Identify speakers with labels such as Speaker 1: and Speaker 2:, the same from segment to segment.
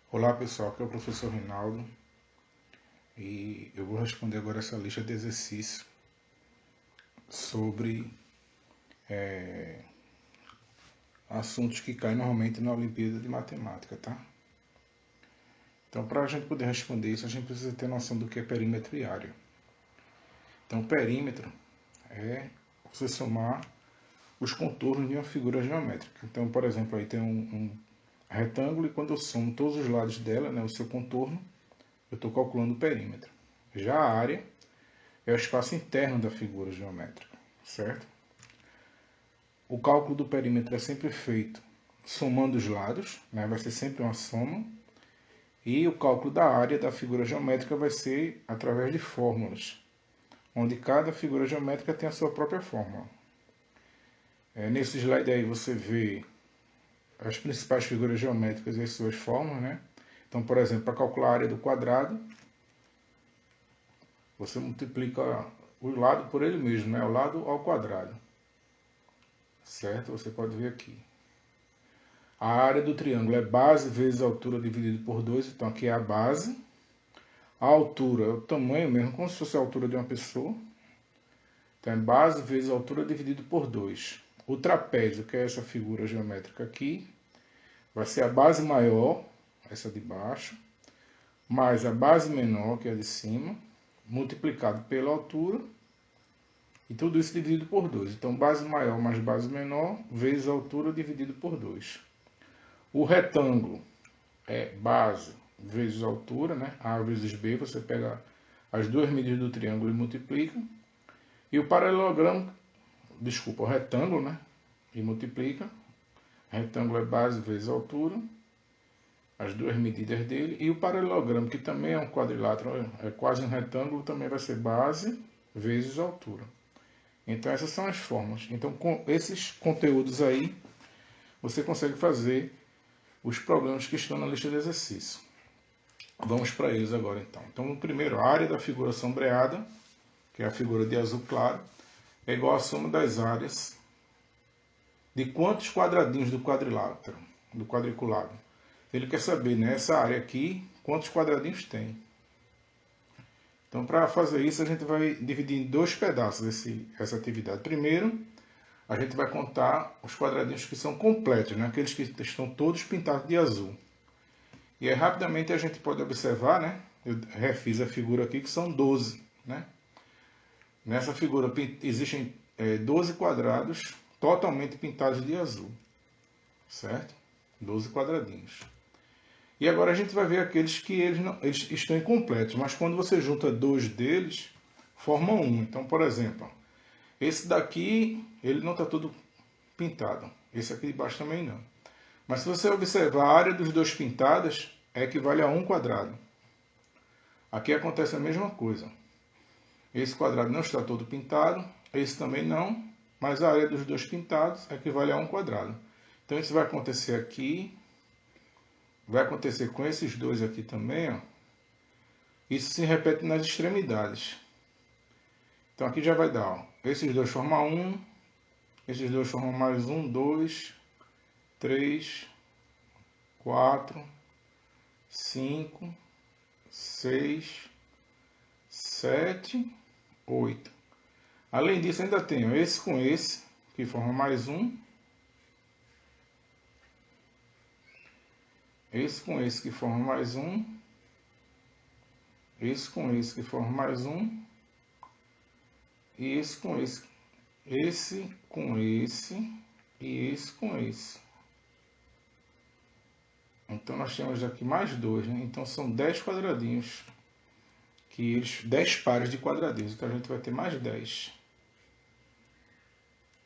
Speaker 1: Olá pessoal, aqui é o professor Rinaldo e eu vou responder agora essa lista de exercícios sobre assuntos que caem normalmente na Olimpíada de Matemática, tá? Então, para a gente poder responder isso, a gente precisa ter noção do que é perímetro e área. Então, perímetro é você somar os contornos de uma figura geométrica. Então, por exemplo, aí tem um retângulo e quando eu somo todos os lados dela, né, o seu contorno, eu estou calculando o perímetro. Já a área é o espaço interno da figura geométrica, certo? O cálculo do perímetro é sempre feito somando os lados, né? Vai ser sempre uma soma. E o cálculo da área da figura geométrica vai ser através de fórmulas, onde cada figura geométrica tem a sua própria fórmula. Nesse slide aí você vê as principais figuras geométricas e as suas fórmulas, né? Então, por exemplo, para calcular a área do quadrado, você multiplica o lado por ele mesmo, né? O lado ao quadrado, certo? Você pode ver aqui. A área do triângulo é base vezes a altura dividido por 2, então aqui é a base. A altura é o tamanho mesmo, como se fosse a altura de uma pessoa. Então é base vezes a altura dividido por 2. O trapézio, que é essa figura geométrica aqui, vai ser a base maior, essa de baixo, mais a base menor, que é a de cima, multiplicado pela altura, e tudo isso dividido por 2. Então base maior mais base menor, vezes a altura dividido por 2. O retângulo é base vezes altura, né? A vezes B, você pega as duas medidas do triângulo e multiplica. E o paralelogramo, desculpa, o retângulo, né? E multiplica. Retângulo é base vezes altura, as duas medidas dele. E o paralelogramo, que também é um quadrilátero, é quase um retângulo, também vai ser base vezes altura. Então essas são as formas. Então com esses conteúdos aí, você consegue fazer os problemas que estão na lista de exercício. Vamos para eles agora então. Então, no primeiro, a área da figura sombreada, que é a figura de azul claro, é igual à soma das áreas de quantos quadradinhos do quadrilátero, do quadriculado. Ele quer saber, nessa área aqui, quantos quadradinhos tem. Então, para fazer isso, a gente vai dividir em dois pedaços essa atividade. Primeiro, a gente vai contar os quadradinhos que são completos, né? Aqueles que estão todos pintados de azul. E aí, rapidamente, a gente pode observar, né? Eu refiz a figura aqui, que são 12, né? Nessa figura existem 12 quadrados totalmente pintados de azul, certo? 12 quadradinhos. E agora a gente vai ver aqueles que eles estão incompletos, mas quando você junta dois deles, formam um. Então, por exemplo, esse daqui, ele não está todo pintado. Esse aqui de baixo também não. Mas se você observar a área dos dois pintadas, equivale a um quadrado. Aqui acontece a mesma coisa. Esse quadrado não está todo pintado, esse também não, mas a área dos dois pintados equivale a um quadrado. Então isso vai acontecer aqui, vai acontecer com esses dois aqui também, ó. Isso se repete nas extremidades. Então aqui já vai dar, ó, esses dois formam um, esses dois formam mais um, dois, três, quatro, cinco, seis, sete, 8. Além disso, ainda tenho esse com esse, que forma mais um. Esse com esse, que forma mais um. Esse com esse, que forma mais um. E esse com esse. Esse com esse. E esse com esse. Então, nós temos aqui mais dois, né? Então, são 10 quadradinhos. 10 pares de quadradinhos. Então, a gente vai ter mais 10.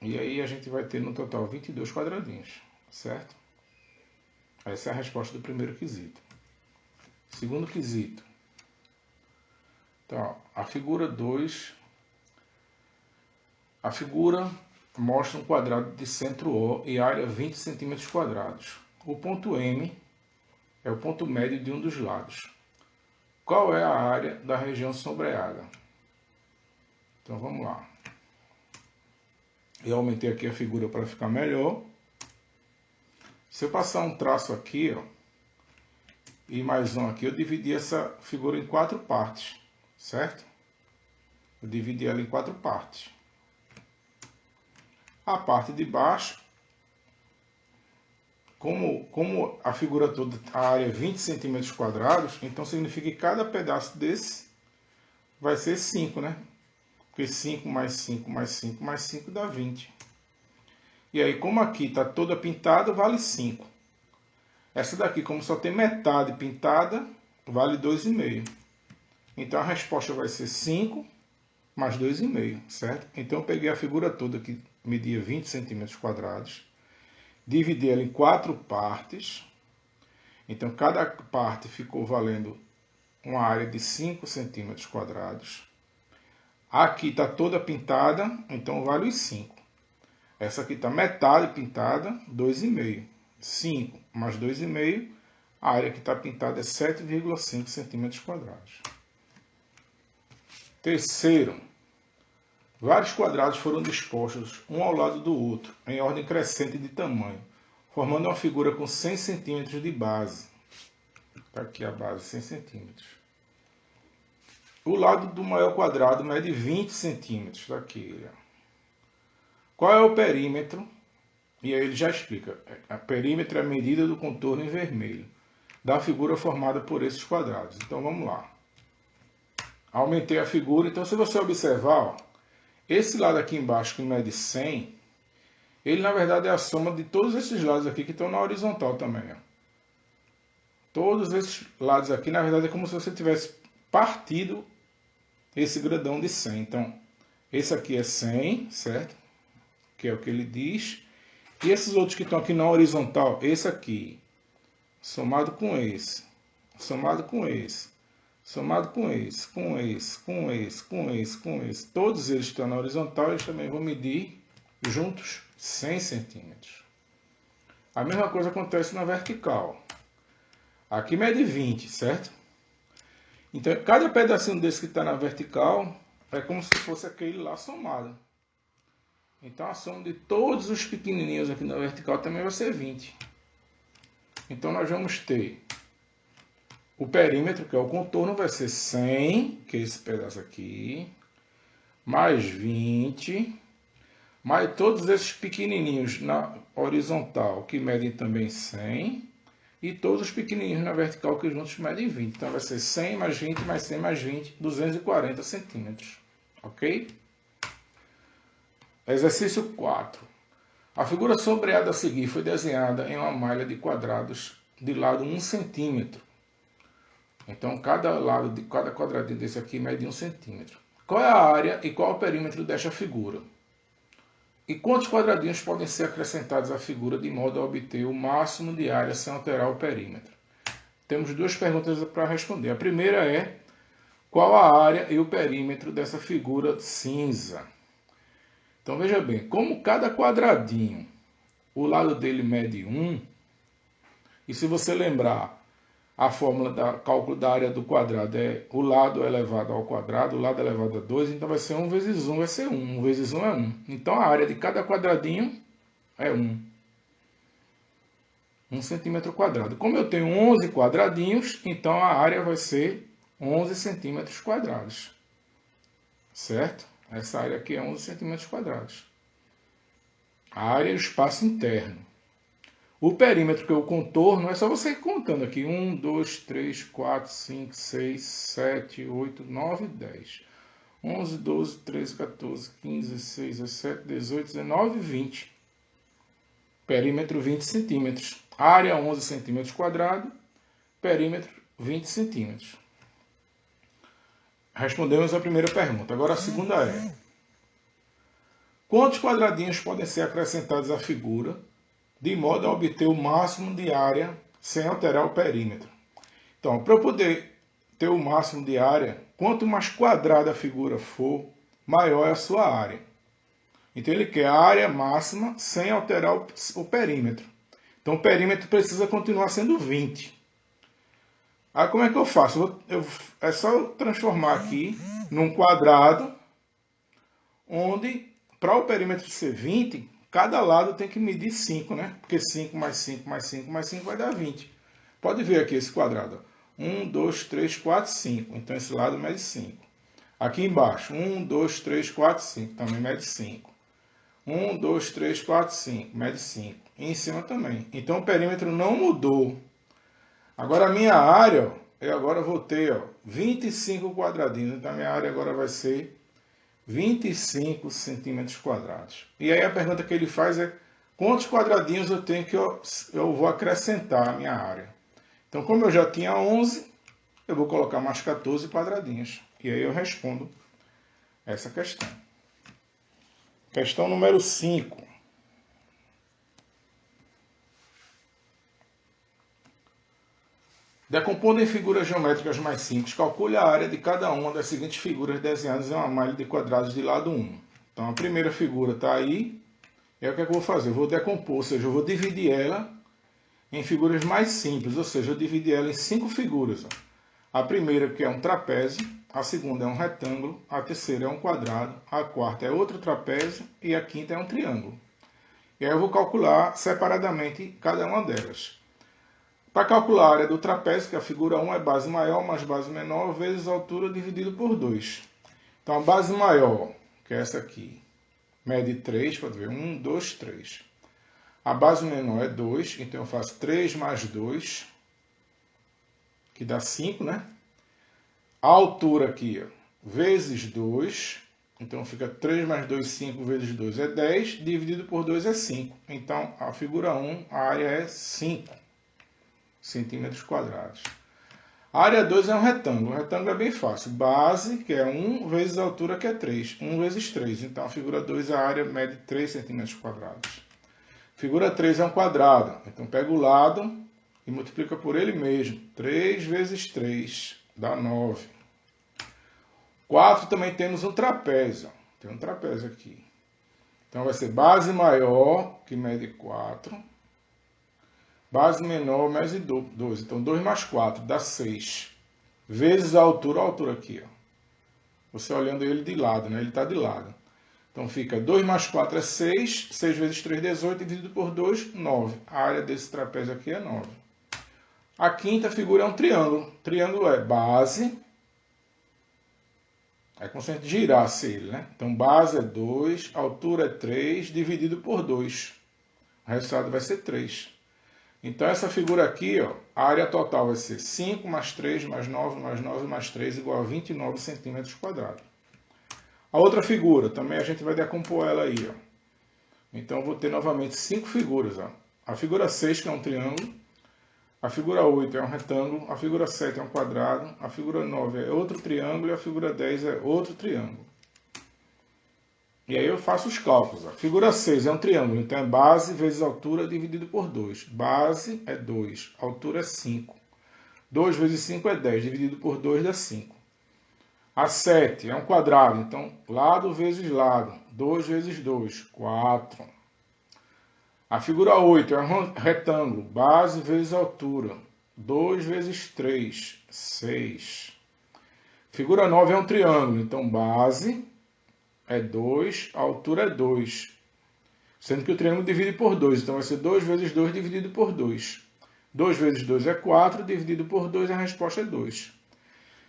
Speaker 1: E aí, a gente vai ter no total 22 quadradinhos, certo? Essa é a resposta do primeiro quesito. Segundo quesito. Então, a figura 2. A figura mostra um quadrado de centro O e área 20 cm quadrados. O ponto M é o ponto médio de um dos lados. Qual é a área da região sombreada? Então vamos lá. Eu aumentei aqui a figura para ficar melhor. Se eu passar um traço aqui, ó, e mais 1 aqui, eu dividi essa figura em 4 partes, certo? Eu dividi ela em 4 partes. A parte de baixo, como a figura toda, a área é 20 centímetros quadrados, então significa que cada pedaço desse vai ser 5, né? Porque 5 mais 5 mais 5 mais 5 dá 20. E aí, como aqui está toda pintada, vale 5. Essa daqui, como só tem metade pintada, vale 2,5. Então a resposta vai ser 5 mais 2,5, certo? Então eu peguei a figura toda que media 20 centímetros quadrados, dividi ela em 4 partes. Então cada parte ficou valendo uma área de 5 centímetros quadrados. Aqui está toda pintada, então vale os 5. Essa aqui está metade pintada, 2,5. 5 mais 2,5, a área que está pintada é 7,5 centímetros quadrados. Terceiro, vários quadrados foram dispostos um ao lado do outro, em ordem crescente de tamanho, formando uma figura com 100 centímetros de base. Está aqui a base, 100 centímetros. O lado do maior quadrado mede 20 centímetros. Está aqui. Qual é o perímetro? E aí ele já explica. O perímetro é a medida do contorno em vermelho da figura formada por esses quadrados. Então vamos lá. Aumentei a figura. Então se você observar, ó, esse lado aqui embaixo que mede 100, ele na verdade é a soma de todos esses lados aqui que estão na horizontal também. Ó. Todos esses lados aqui, na verdade, é como se você tivesse partido esse grandão de 100. Então, esse aqui é 100, certo? Que é o que ele diz. E esses outros que estão aqui na horizontal, esse aqui, somado com esse, somado com esse, somado com esse, com esse, com esse, com esse, com esse, todos eles estão na horizontal, eles também vão medir juntos 100 centímetros. A mesma coisa acontece na vertical. Aqui mede 20, certo? Então, cada pedacinho desse que está na vertical é como se fosse aquele lá somado. Então, a soma de todos os pequenininhos aqui na vertical também vai ser 20. Então, nós vamos ter o perímetro, que é o contorno, vai ser 100, que é esse pedaço aqui, mais 20, mais todos esses pequenininhos na horizontal, que medem também 100, e todos os pequenininhos na vertical, que juntos medem 20. Então vai ser 100 mais 20 mais 100 mais 20, 240 centímetros. Ok? Exercício 4. A figura sombreada a seguir foi desenhada em uma malha de quadrados de lado 1 centímetro. Então cada lado de cada quadradinho desse aqui mede 1 centímetro. Qual é a área e qual é o perímetro desta figura? E quantos quadradinhos podem ser acrescentados à figura de modo a obter o máximo de área sem alterar o perímetro? Temos duas perguntas para responder. A primeira é: qual a área e o perímetro dessa figura cinza? Então veja bem, como cada quadradinho, o lado dele mede 1, e se você lembrar, a fórmula da cálculo da área do quadrado é o lado elevado ao quadrado, o lado elevado a 2, então vai ser 1 vezes 1 vai ser 1. 1 vezes 1 é 1. Então a área de cada quadradinho é 1. 1 centímetro quadrado. Como eu tenho 11 quadradinhos, então a área vai ser 11 centímetros quadrados. Certo? Essa área aqui é 11 centímetros quadrados. A área é o espaço interno. O perímetro, que é o contorno, é só você ir contando aqui. 1, 2, 3, 4, 5, 6, 7, 8, 9, 10. 11, 12, 13, 14, 15, 16, 17, 18, 19, 20. Perímetro 20 centímetros. Área 11 centímetros quadrados. Perímetro 20 centímetros. Respondemos a primeira pergunta. Agora a segunda é: quantos quadradinhos podem ser acrescentados à figura de modo a obter o máximo de área sem alterar o perímetro? Então, para eu poder ter o máximo de área, quanto mais quadrada a figura for, maior é a sua área. Então ele quer a área máxima sem alterar o perímetro. Então o perímetro precisa continuar sendo 20. Aí como é que eu faço? É só eu transformar aqui num quadrado, onde para o perímetro ser 20, cada lado tem que medir 5, né? Porque 5 mais 5 mais 5 mais 5 vai dar 20. Pode ver aqui esse quadrado. 1, 2, 3, 4, 5. Então esse lado mede 5. Aqui embaixo, 1, 2, 3, 4, 5. Também mede 5. 1, 2, 3, 4, 5. Mede 5. E em cima também. Então o perímetro não mudou. Agora a minha área, ó, eu agora vou ter 25 quadradinhos. Então a minha área agora vai ser 25 centímetros quadrados. E aí a pergunta que ele faz é quantos quadradinhos eu tenho que eu vou acrescentar à minha área. Então como eu já tinha 11, eu vou colocar mais 14 quadradinhos. E aí eu respondo essa questão. Questão número 5. Decompondo em figuras geométricas mais simples, calcule a área de cada uma das seguintes figuras desenhadas em uma malha de quadrados de lado 1. Então a primeira figura está aí. E aí o que é que eu vou fazer? Eu vou decompor, ou seja, eu vou dividir ela em figuras mais simples, ou seja, eu dividi ela em 5 figuras. A primeira que é um trapézio, a segunda é um retângulo, a terceira é um quadrado, a quarta é outro trapézio e a quinta é um triângulo. E aí eu vou calcular separadamente cada uma delas. Para calcular a área do trapézio, que a figura 1 é base maior mais base menor, vezes a altura dividido por 2. Então a base maior, que é essa aqui, mede 3, pode ver, 1, 2, 3. A base menor é 2, então eu faço 3 mais 2, que dá 5, né? A altura aqui, ó, vezes 2, então fica 3 mais 2, 5 vezes 2 é 10, dividido por 2 é 5. Então a figura 1, a área é 5 centímetros quadrados. A área 2 é um retângulo. O retângulo é bem fácil. Base, que é 1, vezes a altura, que é 3. 1 vezes 3. Então, a figura 2, a área mede 3 centímetros quadrados. Figura 3 é um quadrado. Então, pega o lado e multiplica por ele mesmo. 3 vezes 3 dá 9. 4 também temos um trapézio. Tem um trapézio aqui. Então, vai ser base maior, que mede 4. Base menor, mais 12. Então, 2 mais 4 dá 6. Vezes a altura aqui. Ó. Você olhando ele de lado, né? Ele está de lado. Então, fica 2 mais 4 é 6. 6 vezes 3, 18. Dividido por 2, 9. A área desse trapézio aqui é 9. A quinta figura é um triângulo. Triângulo é base. É como se a gente girasse ele, né? Então, base é 2. Altura é 3. Dividido por 2. O resultado vai ser 3. Então, essa figura aqui, ó, a área total vai ser 5 mais 3 mais 9 mais 9 mais 3 igual a 29 centímetros quadrados. A outra figura, também a gente vai decompor ela aí. Ó. Então, eu vou ter novamente 5 figuras. Ó. A figura 6, que é um triângulo. A figura 8 é um retângulo. A figura 7 é um quadrado. A figura 9 é outro triângulo. E a figura 10 é outro triângulo. E aí eu faço os cálculos. A figura 6 é um triângulo, então é base vezes altura dividido por 2. Base é 2, altura é 5. 2 vezes 5 é 10, dividido por 2 dá 5. A 7 é um quadrado, então lado vezes lado. 2 vezes 2, 4. A figura 8 é um retângulo, base vezes altura. 2 vezes 3, 6. Figura 9 é um triângulo, então base é 2, a altura é 2. Sendo que o triângulo divide por 2, então vai ser 2 vezes 2 dividido por 2. 2 vezes 2 é 4, dividido por 2, a resposta é 2.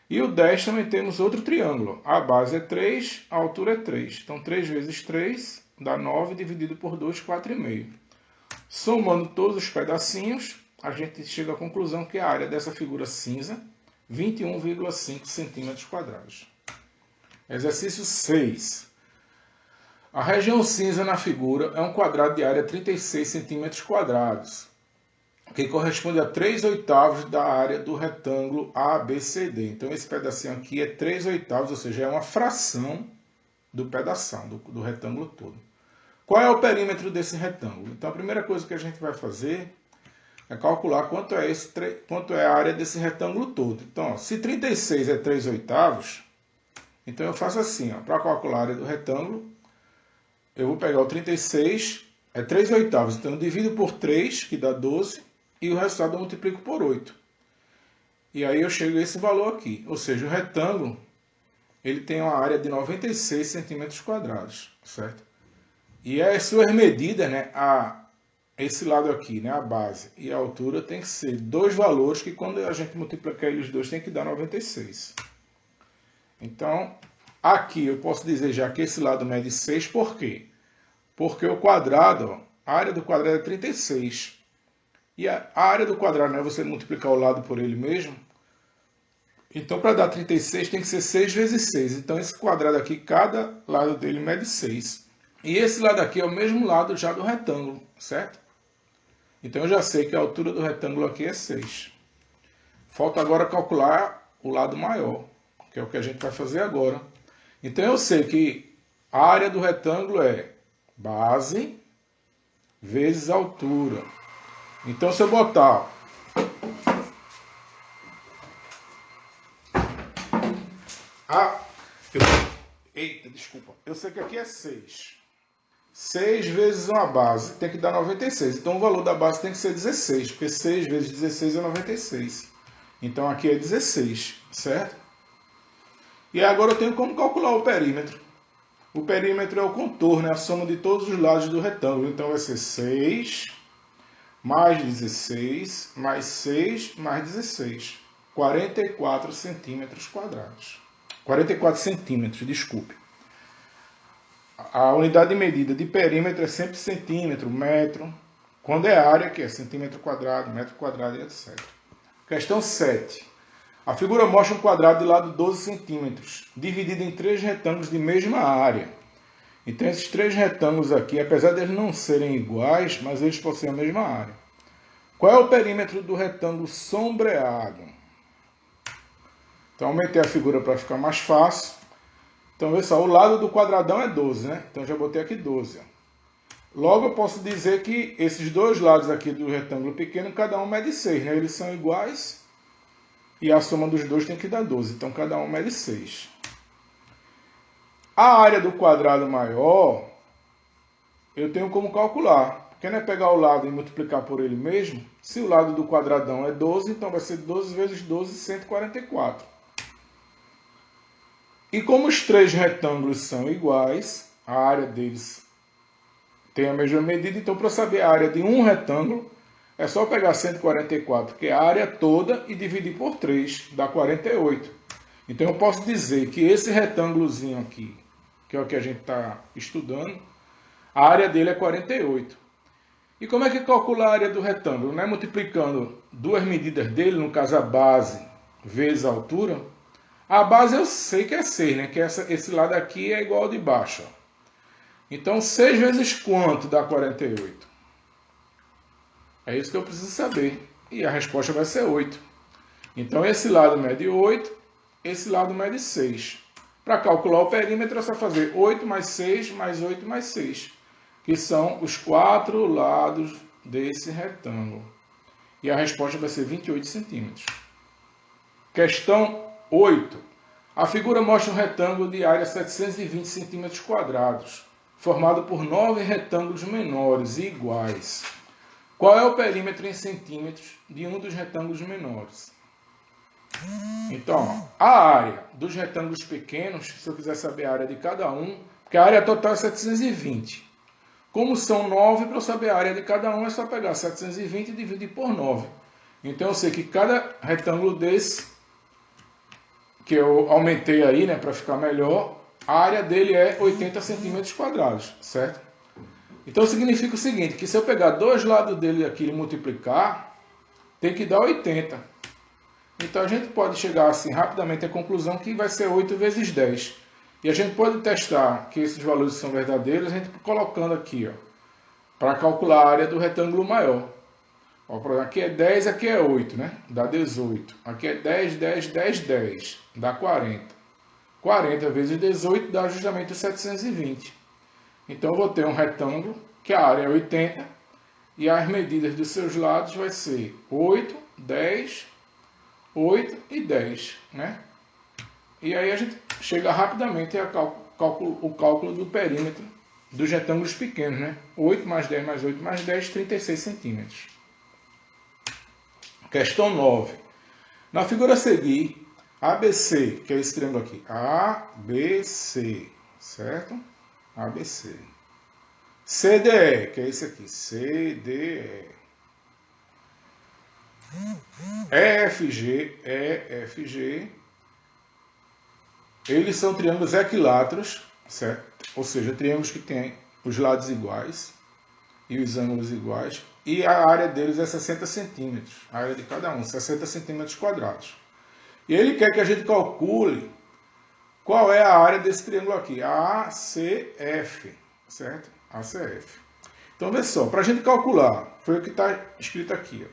Speaker 1: E o 10 também temos outro triângulo. A base é 3, a altura é 3. Então 3 vezes 3 dá 9, dividido por 2, 4,5. Somando todos os pedacinhos, a gente chega à conclusão que a área dessa figura cinza, 21,5 centímetros quadrados. Exercício 6. A região cinza na figura é um quadrado de área 36 centímetros quadrados, que corresponde a 3/8 da área do retângulo ABCD. Então, esse pedacinho aqui é 3/8, ou seja, é uma fração do pedação, do retângulo todo. Qual é o perímetro desse retângulo? Então, a primeira coisa que a gente vai fazer é calcular quanto é a área desse retângulo todo. Então, ó, se 36 é 3/8, então eu faço assim, para calcular a área do retângulo, eu vou pegar o 36, é 3/8, então eu divido por 3, que dá 12, e o resultado eu multiplico por 8. E aí eu chego a esse valor aqui, ou seja, o retângulo ele tem uma área de 96 centímetros quadrados, certo? E as suas medidas, né, esse lado aqui, né, a base e a altura, tem que ser dois valores que quando a gente multiplicar eles dois tem que dar 96. Então, aqui eu posso dizer já que esse lado mede 6, por quê? Porque o quadrado, ó, a área do quadrado é 36. E a área do quadrado, né, você multiplicar o lado por ele mesmo. Então, para dar 36, tem que ser 6 vezes 6. Então, esse quadrado aqui, cada lado dele mede 6. E esse lado aqui é o mesmo lado já do retângulo, certo? Então, eu já sei que a altura do retângulo aqui é 6. Falta agora calcular o lado maior, que é o que a gente vai fazer agora. Então, eu sei que a área do retângulo é base vezes altura. Então, se eu botar... Eita, desculpa. Eu sei que aqui é 6. 6 vezes uma base tem que dar 96. Então, o valor da base tem que ser 16, porque 6 vezes 16 é 96. Então, aqui é 16, certo? E agora eu tenho como calcular o perímetro. O perímetro é o contorno, é a soma de todos os lados do retângulo. Então, vai ser 6 mais 16 mais 6 mais 16. 44 centímetros quadrados. 44 centímetros, desculpe. A unidade de medida de perímetro é sempre centímetro, metro. Quando é área, que é centímetro quadrado, metro quadrado e etc. Questão 7. A figura mostra um quadrado de lado 12 centímetros, dividido em 3 retângulos de mesma área. Então, esses 3 retângulos aqui, apesar de eles não serem iguais, mas eles possuem a mesma área. Qual é o perímetro do retângulo sombreado? Então, aumentei a figura para ficar mais fácil. Então, olha só, o lado do quadradão é 12, né? Então, já botei aqui 12. Logo, eu posso dizer que esses dois lados aqui do retângulo pequeno, cada um mede 6, né? Eles são iguais e a soma dos dois tem que dar 12. Então, cada um mede 6. A área do quadrado maior, eu tenho como calcular. Porque não é pegar o lado e multiplicar por ele mesmo. Se o lado do quadradão é 12, então vai ser 12 vezes 12, 144. E como os três retângulos são iguais, a área deles tem a mesma medida, então para saber a área de um retângulo, é só pegar 144, que é a área toda, e dividir por 3, dá 48. Então eu posso dizer que esse retângulozinho aqui, que é o que a gente está estudando, a área dele é 48. E como é que calcula a área do retângulo? Não é multiplicando duas medidas dele, no caso a base vezes a altura. A base eu sei que é 6, né? Que esse lado aqui é igual ao de baixo. Então 6 vezes quanto dá 48? É isso que eu preciso saber. E a resposta vai ser 8. Então esse lado mede 8, esse lado mede 6. Para calcular o perímetro é só fazer 8 mais 6 mais 8 mais 6, que são os 4 lados desse retângulo. E a resposta vai ser 28 centímetros. Questão 8. A figura mostra um retângulo de área 720 centímetros quadrados, formado por 9 retângulos menores e iguais. Qual é o perímetro em centímetros de um dos retângulos menores? Então, a área dos retângulos pequenos, se eu quiser saber a área de cada um, porque a área total é 720. Como são 9, para eu saber a área de cada um, é só pegar 720 e dividir por 9. Então, eu sei que cada retângulo desse, que eu aumentei aí, né, para ficar melhor, a área dele é 80 centímetros quadrados, certo? Então, significa o seguinte, que se eu pegar dois lados dele aqui e multiplicar, tem que dar 80. Então, a gente pode chegar assim rapidamente à conclusão que vai ser 8 vezes 10. E a gente pode testar que esses valores são verdadeiros, a gente colocando aqui, ó, para calcular a área do retângulo maior. Ó, por exemplo, aqui é 10, aqui é 8, né? Dá 18. Aqui é 10, 10, 10, 10. Dá 40. 40 vezes 18 dá justamente os 720. Então, eu vou ter um retângulo que a área é 80 e as medidas dos seus lados vai ser 8, 10, 8 e 10, né? E aí a gente chega rapidamente ao cálculo do perímetro dos retângulos pequenos, né? 8 mais 10 mais 8 mais 10, 36 centímetros. Questão 9. Na figura a seguir, ABC, que é esse triângulo aqui, ABC, certo? ABC. CDE, que é esse aqui, CDE. EFG, eles são triângulos equiláteros, certo? Ou seja, triângulos que têm os lados iguais e os ângulos iguais, e a área deles é 60 centímetros, a área de cada um, 60 centímetros quadrados. E ele quer que a gente calcule qual é a área desse triângulo aqui, a ACF, certo? ACF. Então, vê só, para a gente calcular, foi o que está escrito aqui,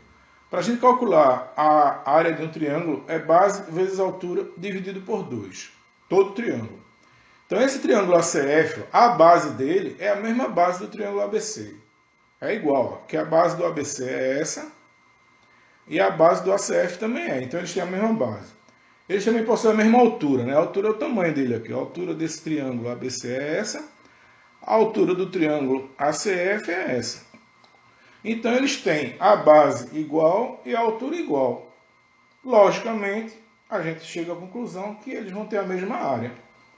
Speaker 1: para a gente calcular a área de um triângulo, é base vezes altura dividido por 2. Todo triângulo. Então, esse triângulo ACF, a base dele é a mesma base do triângulo ABC. É igual, ó, que a base do ABC é essa e a base do ACF também é. Então, eles têm a mesma base. Eles também possuem a mesma altura, né? A altura é o tamanho dele aqui. A altura desse triângulo ABC é essa. A altura do triângulo ACF é essa. Então, eles têm a base igual e a altura igual. Logicamente, a gente chega à conclusão que eles vão ter a mesma área.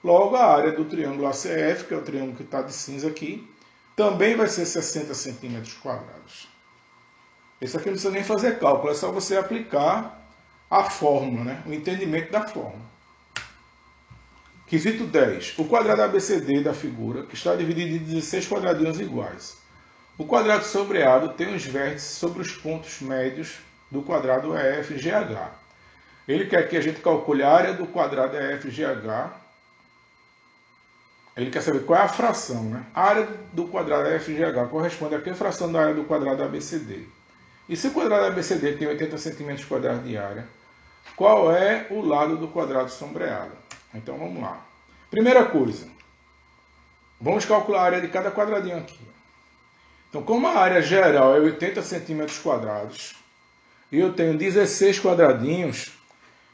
Speaker 1: Logo, a área do triângulo ACF, que é o triângulo que está de cinza aqui, também vai ser 60 centímetros quadrados. Esse aqui não precisa nem fazer cálculo, é só você aplicar a fórmula, né? O entendimento da fórmula. Quesito 10. O quadrado ABCD da figura, que está dividido em 16 quadradinhos iguais. O quadrado sombreado tem os vértices sobre os pontos médios do quadrado EFGH. Ele quer que a gente calcule a área do quadrado EFGH. Ele quer saber qual é a fração, né? A área do quadrado EFGH corresponde a que fração da área do quadrado ABCD? E se o quadrado ABCD tem 80 centímetros quadrados de área, qual é o lado do quadrado sombreado? Então vamos lá. Primeira coisa, vamos calcular a área de cada quadradinho aqui. Então, como a área geral é 80 centímetros quadrados e eu tenho 16 quadradinhos,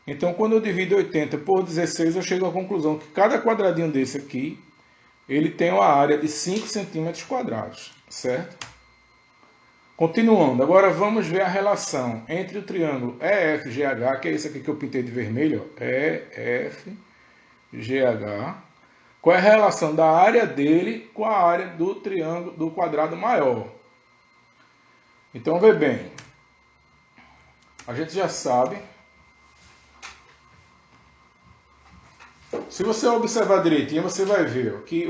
Speaker 1: então quando eu divido 80 por 16, eu chego à conclusão que cada quadradinho desse aqui, ele tem uma área de 5 centímetros quadrados, certo? Continuando, agora vamos ver a relação entre o triângulo EFGH, que é esse aqui que eu pintei de vermelho, ó, EFGH. Qual é a relação da área dele com a área do triângulo do quadrado maior? Então, vê bem, a gente já sabe. Se você observar direitinho, você vai ver que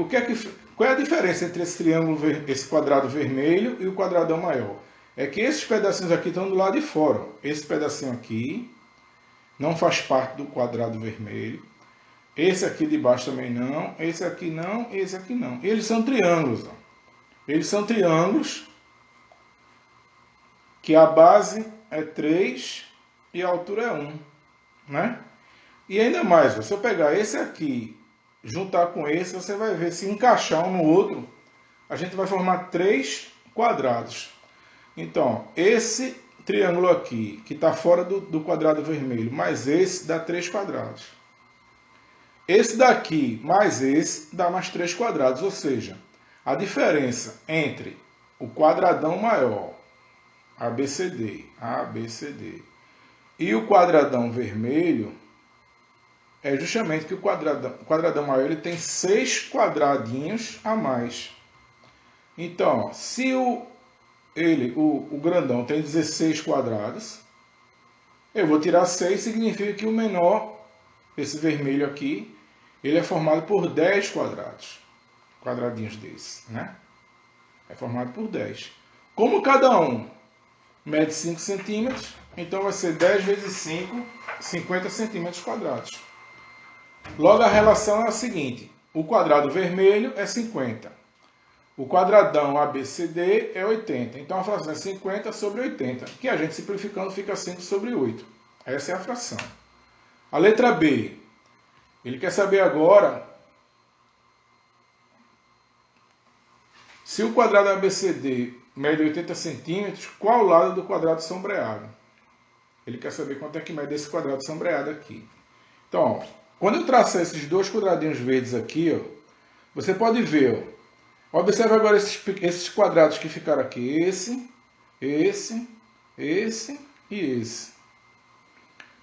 Speaker 1: qual é a diferença entre esse triângulo, esse quadrado vermelho e o quadradão maior. É que esses pedacinhos aqui estão do lado de fora. Esse pedacinho aqui não faz parte do quadrado vermelho. Esse aqui de baixo também não. Esse aqui não. Esse aqui não. Eles são triângulos. Ó. Eles são triângulos que a base é 3 e a altura é 1. Né? E ainda mais, se eu pegar esse aqui, juntar com esse, você vai ver se encaixar um no outro, a gente vai formar 3 quadrados. Então, esse triângulo aqui, que está fora do quadrado vermelho, mais esse, dá 3 quadrados. Esse daqui, mais esse, dá mais 3 quadrados. Ou seja, a diferença entre o quadradão maior, ABCD, e o quadradão vermelho, é justamente que o quadradão maior ele tem 6 quadradinhos a mais. Então, se o grandão tem 16 quadrados, eu vou tirar 6, significa que o menor, esse vermelho aqui, ele é formado por 10 quadrados. Quadradinhos desses, né? É formado por 10. Como cada um mede 5 centímetros, então vai ser 10 vezes 5, 50 centímetros quadrados. Logo, a relação é a seguinte. O quadrado vermelho é 50. O quadradão ABCD é 80. Então, a fração é 50 sobre 80, que a gente simplificando fica 5 sobre 8. Essa é a fração. A letra B. Ele quer saber agora se o quadrado ABCD mede 80 centímetros, qual o lado do quadrado sombreado? Ele quer saber quanto é que mede esse quadrado sombreado aqui. Então, ó, quando eu traçar esses dois quadradinhos verdes aqui, ó, você pode ver, ó, observe agora esses quadrados que ficaram aqui, esse e esse.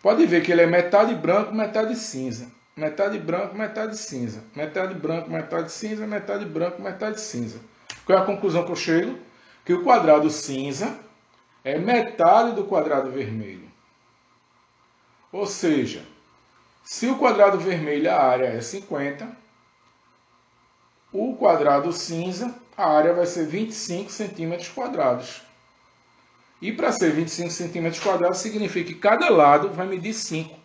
Speaker 1: Pode ver que ele é metade branco, metade cinza. Metade branco, metade cinza. Metade branco, metade cinza, metade branco, metade cinza. Qual é a conclusão que eu chego? Que o quadrado cinza é metade do quadrado vermelho. Ou seja, se o quadrado vermelho a área é 50, o quadrado cinza a área vai ser 25 centímetros quadrados. E para ser 25 centímetros quadrados significa que cada lado vai medir 5,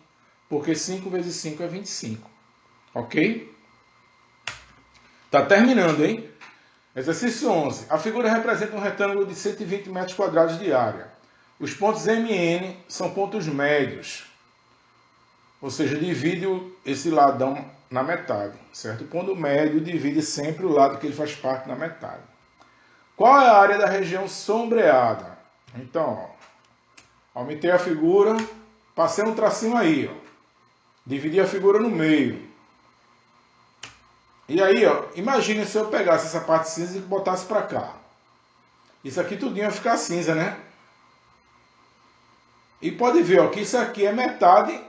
Speaker 1: porque 5 vezes 5 é 25. Ok? Tá terminando, hein? Exercício 11. A figura representa um retângulo de 120 metros quadrados de área. Os pontos M e N são pontos médios. Ou seja, divide esse ladão na metade, certo? O ponto médio divide sempre o lado que ele faz parte na metade. Qual é a área da região sombreada? Então, ó, aumentei a figura, passei um tracinho aí, ó. Dividi a figura no meio. E aí, ó, imagine se eu pegasse essa parte cinza e botasse para cá. Isso aqui tudinho ia ficar cinza, né? E pode ver, ó, que isso aqui é metade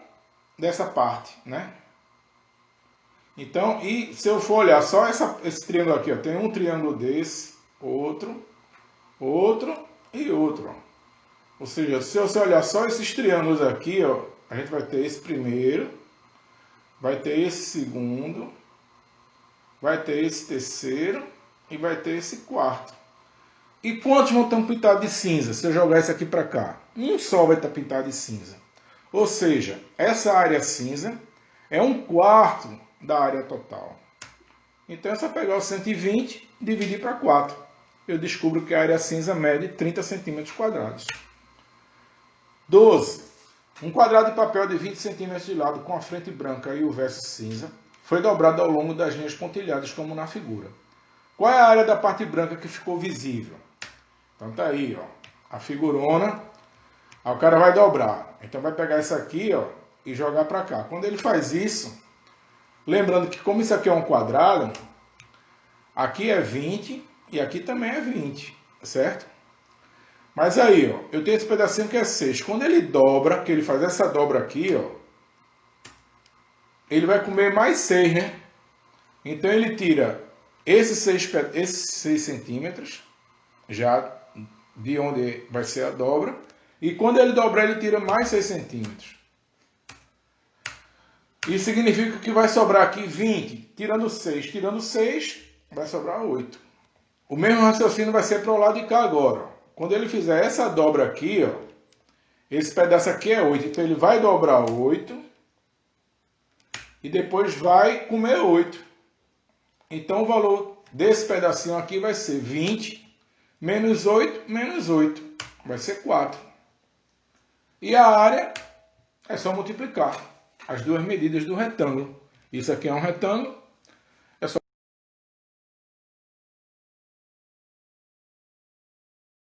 Speaker 1: dessa parte, né? Então, e se eu for olhar só esse triângulo aqui, ó, tem um triângulo desse, outro, outro e outro. Ó. Ou seja, se você olhar só esses triângulos aqui, ó, a gente vai ter esse primeiro, vai ter esse segundo, vai ter esse terceiro e vai ter esse quarto. E quantos vão estar pintados de cinza? Se eu jogar isso aqui para cá, um só vai estar pintado de cinza. Ou seja, essa área cinza é um quarto da área total. Então é só pegar o 120 e dividir para 4. Eu descubro que a área cinza mede 30 centímetros quadrados. 12. Um quadrado de papel de 20 centímetros de lado com a frente branca e o verso cinza foi dobrado ao longo das linhas pontilhadas como na figura. Qual é a área da parte branca que ficou visível? Então tá aí, ó, a figurona. Aí o cara vai dobrar. Então vai pegar isso aqui, ó, e jogar para cá. Quando ele faz isso, lembrando que como isso aqui é um quadrado, aqui é 20 e aqui também é 20, certo? Mas aí, ó, eu tenho esse pedacinho que é 6. Quando ele dobra, que ele faz essa dobra aqui, ó, ele vai comer mais 6, né? Então ele tira esses 6 centímetros, já de onde vai ser a dobra. E quando ele dobrar, ele tira mais 6 centímetros. Isso significa que vai sobrar aqui 20. Tirando 6, vai sobrar 8. O mesmo raciocínio vai ser para o lado de cá agora. Quando ele fizer essa dobra aqui, ó, esse pedaço aqui é 8. Então ele vai dobrar 8 e depois vai comer 8. Então o valor desse pedacinho aqui vai ser 20 menos 8 menos 8. Vai ser 4. E a área é só multiplicar as duas medidas do retângulo. Isso aqui é um retângulo,